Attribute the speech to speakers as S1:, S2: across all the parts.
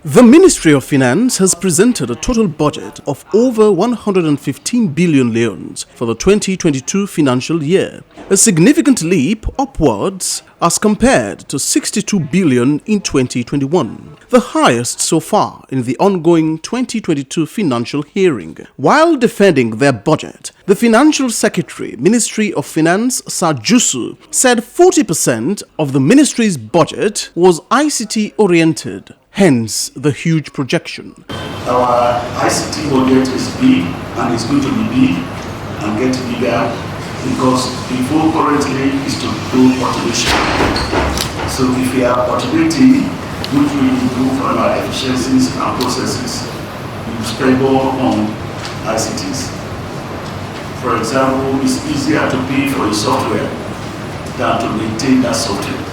S1: The Ministry of Finance has presented a total budget of over 115 billion leones for the 2022 financial year, a significant leap upwards as compared to 62 billion in 2021, the highest so far in the ongoing 2022 financial hearing. While defending their budget, the Financial Secretary, Ministry of Finance, Sajusu, said 40% of the ministry's budget was ICT-oriented. Hence, the huge projection.
S2: Our ICT budget is big and it's going to be big and get bigger because the goal currently is to do automation. So if we are automating, which will improve our efficiencies and processes, we will spend more on ICTs. For example, it's easier to pay for a software than to maintain that software.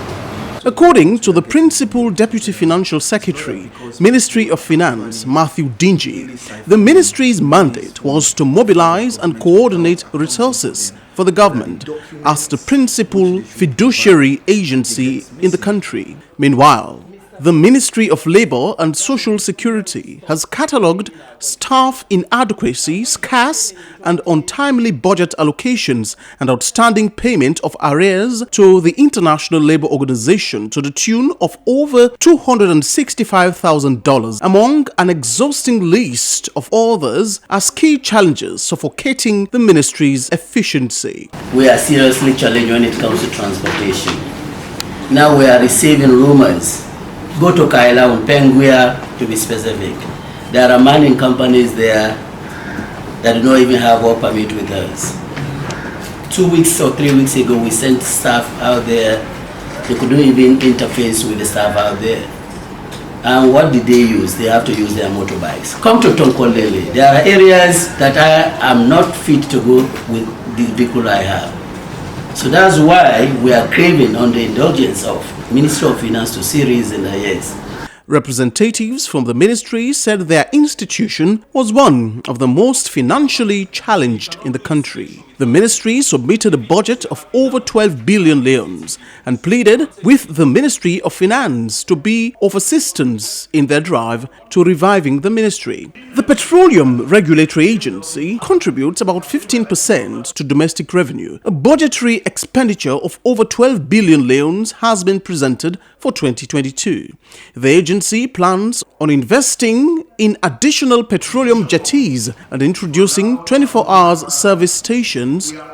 S1: According to the Principal Deputy Financial Secretary, Ministry of Finance, Matthew Dingy, the ministry's mandate was to mobilize and coordinate resources for the government as the principal fiduciary agency in the country. Meanwhile, the Ministry of Labour and Social Security has catalogued staff inadequacy, scarce and untimely budget allocations and outstanding payment of arrears to the International Labour Organization to the tune of over $265,000, among an exhausting list of others as key challenges suffocating the ministry's efficiency.
S3: We are seriously challenged when it comes to transportation. Now we are receiving rumors. Go to Kaila and Penguia, to be specific. There are mining companies there that do not even have work permit with us. 2 weeks or 3 weeks ago, we sent staff out there. They couldn't even interface with the staff out there. And what did they use? They have to use their motorbikes. Come to Tonkolele. There are areas that I am not fit to go with the vehicle I have. So that's why we are craving on the indulgence of Ministry of Finance to see reason, yes.
S1: Representatives from the ministry said their institution was one of the most financially challenged in the country. The ministry submitted a budget of over 12 billion leones and pleaded with the Ministry of Finance to be of assistance in their drive to reviving the ministry. The Petroleum Regulatory Agency contributes about 15% to domestic revenue. A budgetary expenditure of over 12 billion leones has been presented for 2022. The agency plans on investing in additional petroleum jetties and introducing 24-hour service stations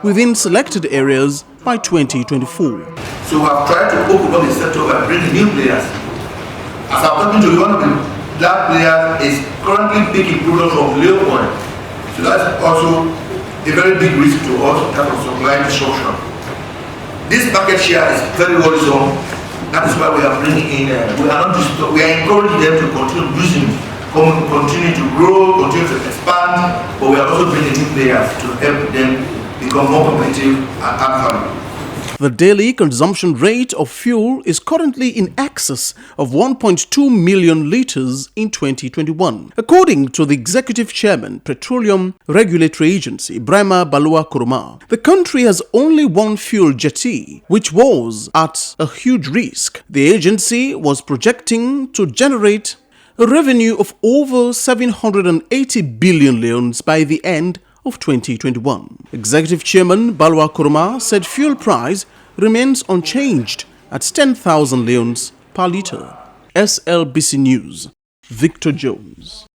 S1: within selected areas by 2024.
S4: So we have tried to open up the sector by bringing new players. As I'm talking to you, one of that players is currently picking products from Leo Oil. So that's also a very big risk to us in terms of supply disruption. This market share is very horizontal. That is why we are bringing in, we are encouraging them to continue using, continue to grow, continue to expand, but we are also bringing new players to help them become more competitive and add value.
S1: The daily consumption rate of fuel is currently in excess of 1.2 million litres in 2021. According to the Executive Chairman, Petroleum Regulatory Agency, Brahma Balua Kuruma, the country has only one fuel jetty, which was at a huge risk. The agency was projecting to generate a revenue of over 780 billion leones by the end of 2021. Executive Chairman Balwa Kurma said fuel price remains unchanged at 10,000 leones per litre. SLBC News, Victor Jones.